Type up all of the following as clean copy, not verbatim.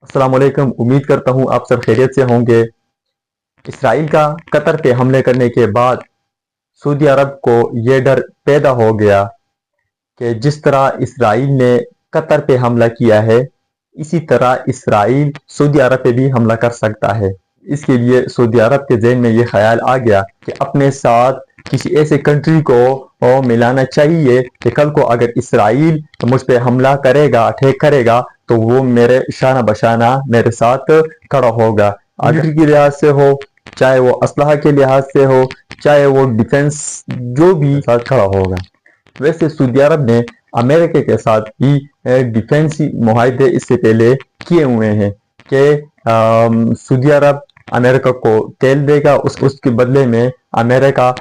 السلام علیکم، امید کرتا ہوں آپ سب خیریت سے ہوں گے۔ اسرائیل کا قطر پہ حملے کرنے کے بعد سعودی عرب کو یہ ڈر پیدا ہو گیا کہ جس طرح اسرائیل نے قطر پہ حملہ کیا ہے اسی طرح اسرائیل سعودی عرب پہ بھی حملہ کر سکتا ہے۔ اس کے لیے سعودی عرب کے ذہن میں یہ خیال آ گیا کہ اپنے ساتھ کسی ایسے کنٹری کو ملانا چاہیے کہ کل کو اگر اسرائیل مجھ پہ حملہ کرے گا، اٹیک کرے گا تو وہ میرے شانہ بشانہ میرے ساتھ کھڑا ہوگا، ملٹری کے لحاظ سے ہو، چاہے وہ اسلحہ کے لحاظ سے ہو، چاہے وہ ڈیفنس، جو بھی ساتھ کھڑا ہوگا۔ ویسے سعودی عرب نے امریکہ کے ساتھ بھی ڈیفنسی معاہدے اس سے پہلے کیے ہوئے ہیں کہ سعودی عرب امریکہ کو تیل دے گا، اس کے بدلے میں امریکہ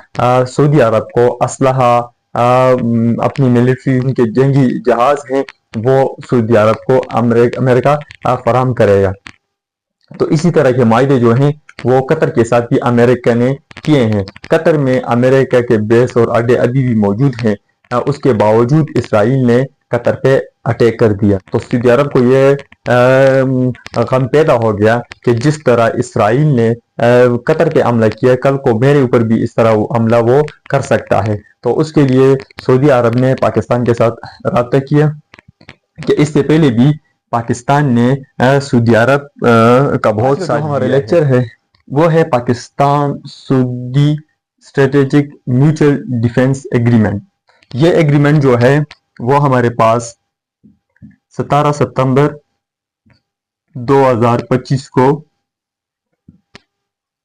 سعودی عرب کو اسلحہ، اپنی ملٹری، ان کے جنگی جہاز ہیں وہ سعودی عرب کو امریکہ فراہم کرے گا۔ تو اسی طرح کے معاہدے جو ہیں وہ قطر کے ساتھ بھی امریکہ نے کیے ہیں۔ قطر میں امریکہ کے بیس اور اڈے ابھی بھی موجود ہیں، اس کے باوجود اسرائیل نے قطر پہ اٹیک کر دیا۔ تو سعودی عرب کو یہ غم پیدا ہو گیا کہ جس طرح اسرائیل نے قطر پہ حملہ کیا، کل کو میرے اوپر بھی اس طرح حملہ وہ کر سکتا ہے۔ تو اس کے لیے سعودی عرب نے پاکستان کے ساتھ رابطہ کیا کہ اس سے پہلے بھی پاکستان نے سعودی عرب کا بہت سارا ہمارا لیکچر ہے، وہ ہے پاکستان سعودی اسٹریٹجک میوچل ڈیفنس ایگریمنٹ۔ یہ ایگریمنٹ جو ہے وہ ہمارے پاس 17 ستمبر 2025 کو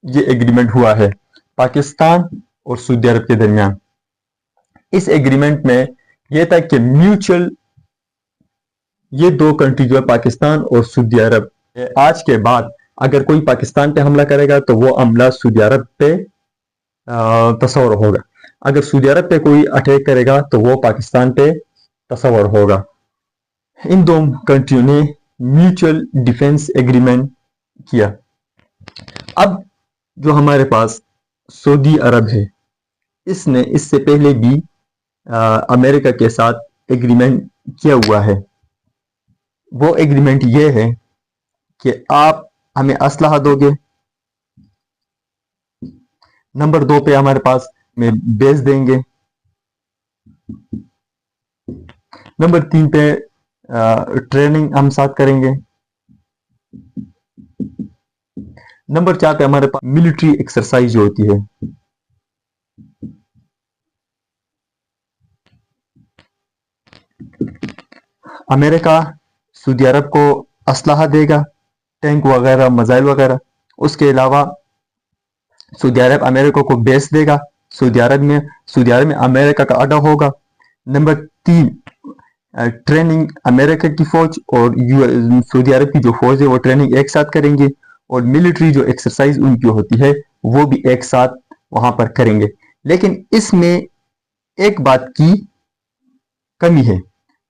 یہ ایگریمنٹ ہوا ہے پاکستان اور سعودی عرب کے درمیان۔ اس ایگریمنٹ میں یہ تھا کہ میوچل، یہ دو کنٹری جو ہے پاکستان اور سعودی عرب، آج کے بعد اگر کوئی پاکستان پہ حملہ کرے گا تو وہ حملہ سعودی عرب پہ تصور ہوگا، اگر سعودی عرب پہ کوئی اٹیک کرے گا تو وہ پاکستان پہ تصور ہوگا۔ ان دو کنٹریوں نے میوچل ڈیفنس ایگریمنٹ کیا۔ اب جو ہمارے پاس سعودی عرب ہے، اس نے اس سے پہلے بھی امریکہ کے ساتھ ایگریمنٹ کیا ہوا ہے۔ وہ ایگریمنٹ یہ ہے کہ آپ ہمیں اسلحہ دو گے، نمبر 2 پہ ہمارے پاس میں بیس دیں گے، نمبر 3 پہ ٹریننگ ہم ساتھ کریں گے، نمبر 4 پہ ہمارے پاس ملٹری ایکسرسائز جو ہوتی ہے۔ امریکہ سعودی عرب کو اسلحہ دے گا، ٹینک وغیرہ، میزائل وغیرہ۔ اس کے علاوہ سعودی عرب امریکہ کو بیس دے گا، سعودی عرب میں امریکہ کا اڈا ہوگا۔ نمبر 3 ٹریننگ، امریکہ کی فوج اور سعودی عرب کی جو فوج ہے وہ ٹریننگ ایک ساتھ کریں گے، اور ملٹری جو ایکسرسائز ان کی ہوتی ہے وہ بھی ایک ساتھ وہاں پر کریں گے۔ لیکن اس میں ایک بات کی کمی ہے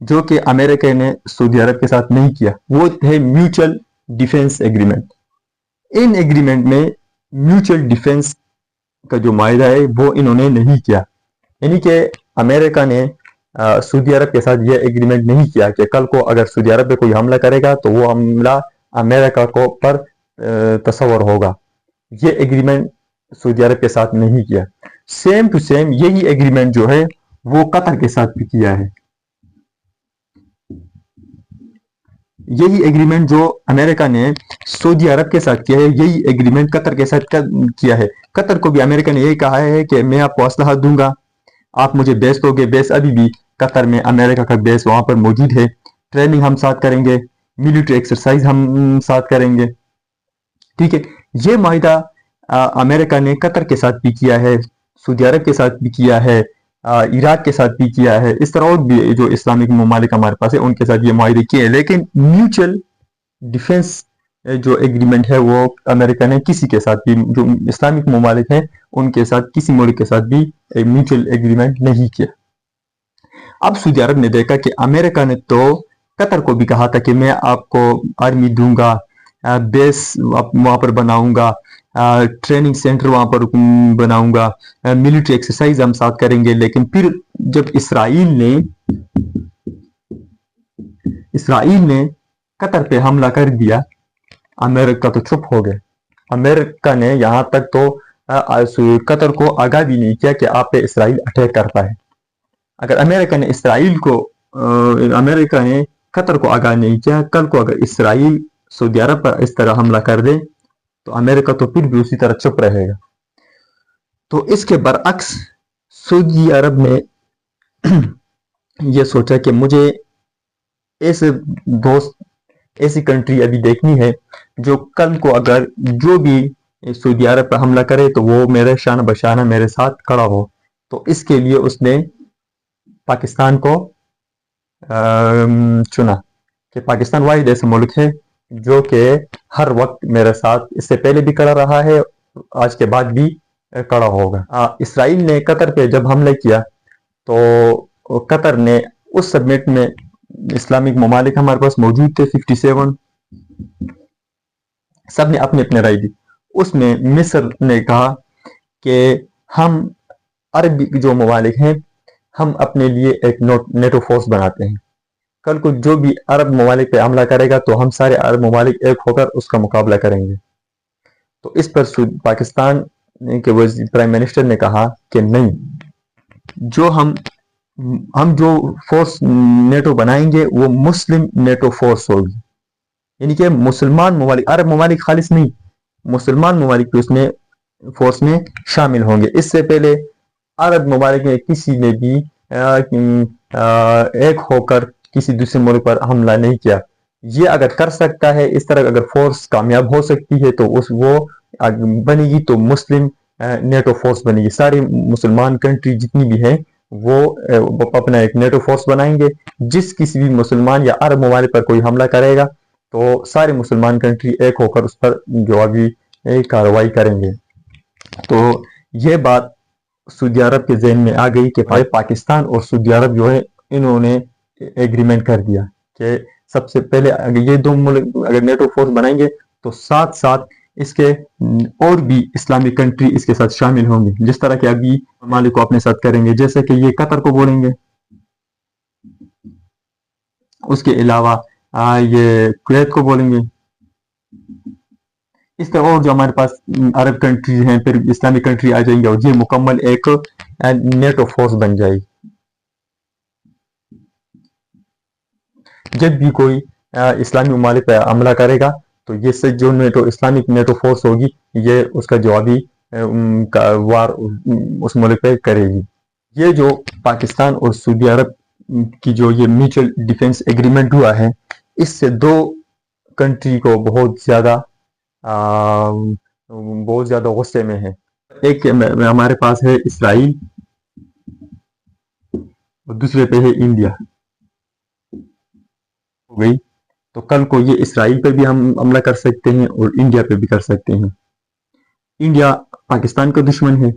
جو کہ امریکہ نے سعودی عرب کے ساتھ نہیں کیا، وہ ہے میوچل ڈیفنس ایگریمنٹ۔ ان ایگریمنٹ میں میوچل ڈیفنس کا جو معاہدہ ہے وہ انہوں نے نہیں کیا، یعنی کہ امریکہ نے سعودی عرب کے ساتھ یہ ایگریمنٹ نہیں کیا کہ کل کو اگر سعودی عرب پہ کوئی حملہ کرے گا تو وہ حملہ امریکہ کو پر تصور ہوگا۔ یہ ایگریمنٹ سعودی عرب کے ساتھ نہیں کیا۔ سیم ٹو سیم یہی ایگریمنٹ جو ہے وہ قطر کے ساتھ بھی کیا ہے۔ یہی ایگریمنٹ جو امریکہ نے سعودی عرب کے ساتھ کیا ہے، یہی ایگریمنٹ قطر کے ساتھ کیا ہے۔ قطر کو بھی امریکہ نے یہی کہا ہے کہ میں آپ کو اسلحہ دوں گا، آپ مجھے بیس دو گے۔ بیس ابھی بھی قطر میں امریکہ کا بیس وہاں پر موجود ہے۔ ٹریننگ ہم ساتھ کریں گے، ملٹری ایکسرسائز ہم ساتھ کریں گے، ٹھیک ہے۔ یہ معاہدہ امریکہ نے قطر کے ساتھ بھی کیا ہے، سعودی عرب کے ساتھ بھی کیا ہے، عراق کے ساتھ بھی کیا ہے، اس طرح اور بھی جو اسلامک ممالک ہمارے پاس ہے ان کے ساتھ یہ معاہدے کیے ہیں۔ لیکن میوچل ڈیفنس جو ایگریمنٹ ہے وہ امریکہ نے کسی کے ساتھ بھی، جو اسلامک ممالک ہیں ان کے ساتھ، کسی ملک کے ساتھ بھی میوچل ایگریمنٹ نہیں کیا۔ اب سعودی عرب نے دیکھا کہ امریکہ نے تو قطر کو بھی کہا تھا کہ میں آپ کو آرمی دوں گا، بیس وہاں پر بناؤں گا، ٹریننگ سینٹر وہاں پر بناؤں گا، ملٹری ایکسرسائز ہم ساتھ کریں گے۔ لیکن پھر جب اسرائیل نے قطر پہ حملہ کر دیا امریکہ تو چپ ہو گئے. امریکہ نے یہاں تک تو قطر کو آگاہ بھی نہیں کیا کہ آپ پہ اسرائیل اٹیک کرتا ہے. اگر امریکہ نے قطر کو آگاہ نہیں کیا، کل کو اگر اسرائیل سعودی عرب پر اس طرح حملہ کر دے تو امریکہ تو پھر بھی اسی طرح چپ رہے گا. تو اس کے برعکس سعودی عرب نے یہ سوچا کہ مجھے ایسی کنٹری ابھی دیکھنی ہے جو کل کو اگر جو بھی سعودی عرب پر حملہ کرے تو وہ میرے شانہ بشانہ میرے ساتھ کھڑا ہو. تو اس کے لیے اس نے پاکستان کو چنا کہ پاکستان واحد ایسا ملک ہے جو کہ ہر وقت میرے ساتھ اس سے پہلے بھی کھڑا رہا ہے، آج کے بعد بھی کھڑا ہوگا. اسرائیل نے قطر پہ جب حملہ کیا تو قطر نے اس سبمٹ میں اسلامک ممالک ہمارے پاس موجود تھے 57، سب نے اپنے اپنے رائے دی. اس میں مصر نے کہا کہ ہم عربی جو ممالک ہیں ہم اپنے لیے ایک نیٹو فورس بناتے ہیں، کل کو جو بھی عرب ممالک پہ حملہ کرے گا تو ہم سارے عرب ممالک ایک ہو کر اس کا مقابلہ کریں گے. تو اس پر پاکستان کے پرائم منسٹر نے کہا کہ نہیں، جو ہم جو فورس نیٹو بنائیں گے وہ مسلم نیٹو فورس ہوگی، یعنی کہ مسلمان ممالک، عرب ممالک خالص نہیں، مسلمان ممالک بھی اس میں فورس میں شامل ہوں گے. اس سے پہلے عرب ممالک میں کسی نے بھی ایک ہو کر کسی دوسرے ملک پر حملہ نہیں کیا. یہ اگر کر سکتا ہے، اس طرح اگر فورس کامیاب ہو سکتی ہے تو وہ بنے گی تو مسلم نیٹو فورس بنے گی. ساری مسلمان کنٹری جتنی بھی ہیں وہ اپنا ایک نیٹو فورس بنائیں گے. جس کسی بھی مسلمان یا عرب ممالک پر کوئی حملہ کرے گا تو سارے مسلمان کنٹری ایک ہو کر اس پر جوابی کارروائی کریں گے. تو یہ بات سعودی عرب کے ذہن میں آ گئی کہ پاکستان اور سعودی عرب جو ہے انہوں نے ایگریمنٹ کر دیا کہ سب سے پہلے اگر یہ دو ملک اگر نیٹو فورس بنائیں گے تو ساتھ ساتھ اس کے اور بھی اسلامی کنٹری اس کے ساتھ شامل ہوں گے، جس طرح کہ ابھی ممالک کو اپنے ساتھ کریں گے، جیسے کہ یہ قطر کو بولیں گے، اس کے علاوہ یہ کویت کو بولیں گے. اس طرح اور جو ہمارے پاس عرب کنٹریز ہیں پھر اسلامی کنٹری آ جائیں گے اور یہ مکمل ایک نیٹو فورس بن جائے گی. جب بھی کوئی اسلامی ممالک پہ حملہ کرے گا تو یہ سے جو اسلامک نیٹو فورس ہوگی یہ اس کا جوابی وار اس ملک پہ کرے گی. یہ جو پاکستان اور سعودی عرب کی جو یہ میوچل ڈیفنس ایگریمنٹ ہوا ہے، اس سے دو کنٹری کو بہت زیادہ غصے میں ہے. ایک ہمارے پاس ہے اسرائیل اور دوسرے پہ ہے انڈیا. ہو گئی تو کل کو یہ اسرائیل پہ بھی ہم حملہ کر سکتے ہیں اور انڈیا پہ بھی کر سکتے ہیں. انڈیا پاکستان کا دشمن ہے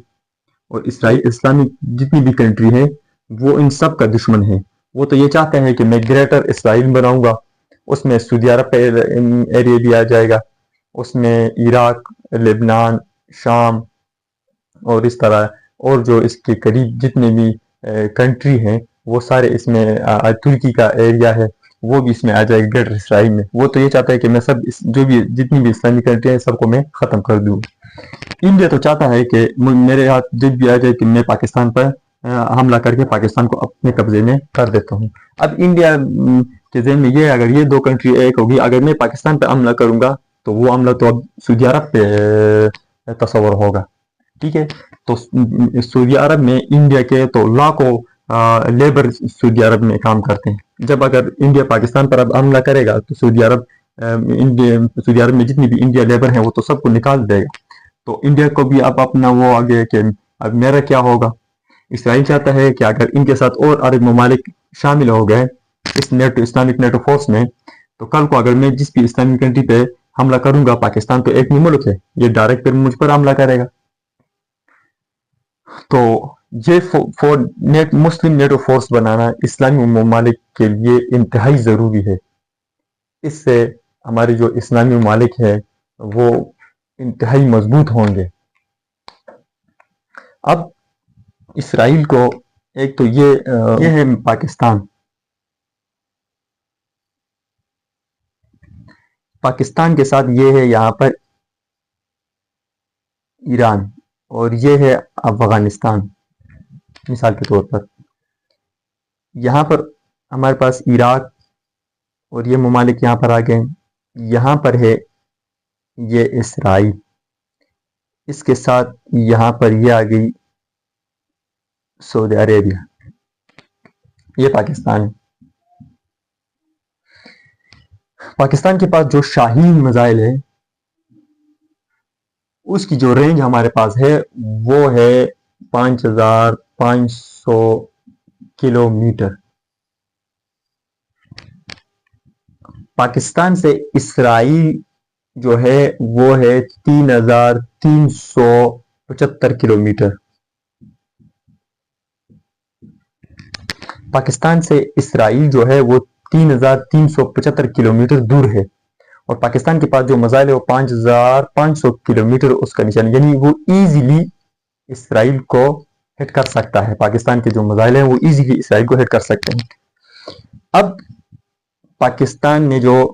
اور اسرائیل اسلامی جتنی بھی کنٹری ہے وہ ان سب کا دشمن ہے. وہ تو یہ چاہتے ہیں کہ میں گریٹر اسرائیل بناؤں گا، اس میں سعودی عرب پہ ایریا بھی آ جائے گا، اس میں عراق، لبنان، شام اور اس طرح اور جو اس کے قریب جتنے بھی کنٹری ہیں وہ سارے اس میں ترکی کا ایریا ہے وہ بھی اس میں آ جائے گا گریٹر اسرائیل میں. وہ تو یہ چاہتا ہے کہ میں سب جو بھی جتنی بھی اسلامی کنٹری ہیں سب کو میں ختم کر دوں. انڈیا تو چاہتا ہے کہ میرے ہاتھ جب بھی آ جائے کہ میں پاکستان پر حملہ کر کے پاکستان کو اپنے قبضے میں کر دیتا ہوں. اب انڈیا کے ذہن میں یہ ہے اگر یہ دو کنٹری ایک ہوگی، اگر میں پاکستان پہ حملہ کروں گا تو وہ حملہ تو اب سعودی عرب پہ تصور ہوگا. ٹھیک ہے، تو سعودی عرب میں انڈیا کے تو لاکھوں لیبر سعودی عرب میں کام کرتے ہیں. جب اگر انڈیا پاکستان پر اب حملہ کرے گا تو سعودی عرب میں جتنی بھی انڈیا لیبر ہیں وہ تو سب کو نکال دے گا. تو انڈیا کو بھی اب اپنا وہ آگے کہ اب میرا کیا ہوگا. اسرائیل چاہتا ہے کہ اگر ان کے ساتھ اور عرب ممالک شامل ہو گئے اس اسلامک نیٹو فورس میں تو کل کو اگر میں جس بھی اسلامی کنٹری پہ حملہ کروں گا، پاکستان تو ایک ہی ملک ہے، یہ ڈائریکٹ پھر مجھ پر حملہ کرے گا. تو یہ مسلم نیٹو فورس بنانا اسلامی ممالک کے لیے انتہائی ضروری ہے. اس سے ہمارے جو اسلامی ممالک ہیں وہ انتہائی مضبوط ہوں گے. اب اسرائیل کو ایک تو یہ ہے پاکستان، پاکستان کے ساتھ یہ ہے یہاں پر ایران اور یہ ہے افغانستان مثال کے طور پر. یہاں پر ہمارے پاس عراق اور یہ ممالک یہاں پر آ گئے. یہاں پر ہے یہ اسرائیل، اس کے ساتھ یہاں پر یہ آ گئی سعودی عربیہ. یہ پاکستان ہے. پاکستان کے پاس جو شاہین میزائل ہے اس کی جو رینج ہمارے پاس ہے وہ ہے 5500 کلومیٹر. پاکستان سے اسرائیل جو ہے وہ ہے 3375 کلومیٹر. پاکستان سے اسرائیل جو ہے وہ 3375 کلومیٹر دور ہے، اور پاکستان کے پاس جو میزائل ہے وہ 5500 کلومیٹر اس کا نشان، یعنی وہ ایزیلی اسرائیل کو ہٹ کر سکتا ہے. پاکستان کے جو میزائل ہیں وہ ایزیلی اسرائیل کو ہٹ کر سکتے ہیں. اب پاکستان نے جو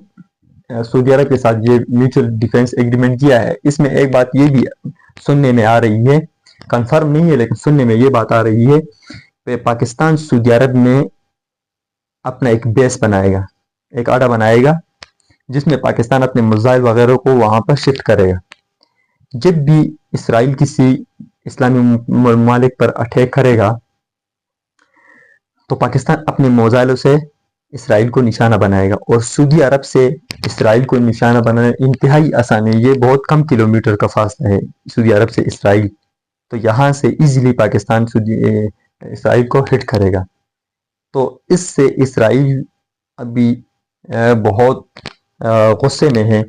سعودی عرب کے ساتھ یہ میوچل ڈیفنس ایگریمنٹ کیا ہے، اس میں ایک بات یہ بھی سننے میں آ رہی ہے، کنفرم نہیں ہے لیکن سننے میں یہ بات آ رہی ہے کہ پاکستان سعودی عرب میں اپنا ایک بیس بنائے گا، ایک اڈا بنائے گا جس میں پاکستان اپنے میزائل وغیرہ کو وہاں پر شفٹ کرے گا. جب بھی اسرائیل کسی اسلامی ممالک پر اٹیک کرے گا تو پاکستان اپنے میزائلوں سے اسرائیل کو نشانہ بنائے گا، اور سعودی عرب سے اسرائیل کو نشانہ بنانا انتہائی آسان ہے. یہ بہت کم کلومیٹر کا فاصلہ ہے سعودی عرب سے اسرائیل، تو یہاں سے ایزیلی پاکستان اسرائیل کو ہٹ کرے گا. تو اس سے اسرائیل ابھی بہت غصے میں ہے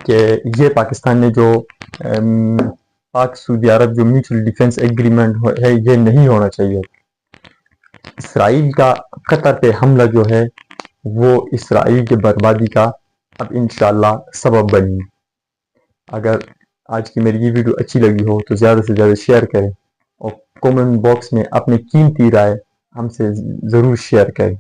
کہ یہ پاکستان نے جو پاک سعودی عرب جو میوچل ڈیفنس ایگریمنٹ ہے یہ نہیں ہونا چاہیے. اسرائیل کا قطر پہ حملہ جو ہے وہ اسرائیل کی بربادی کا اب انشاءاللہ سبب بنی. اگر آج کی میری یہ ویڈیو اچھی لگی ہو تو زیادہ سے زیادہ شیئر کریں، اور کومنٹ باکس میں اپنی قیمتی رائے ہم سے ضرور شیئر کریں.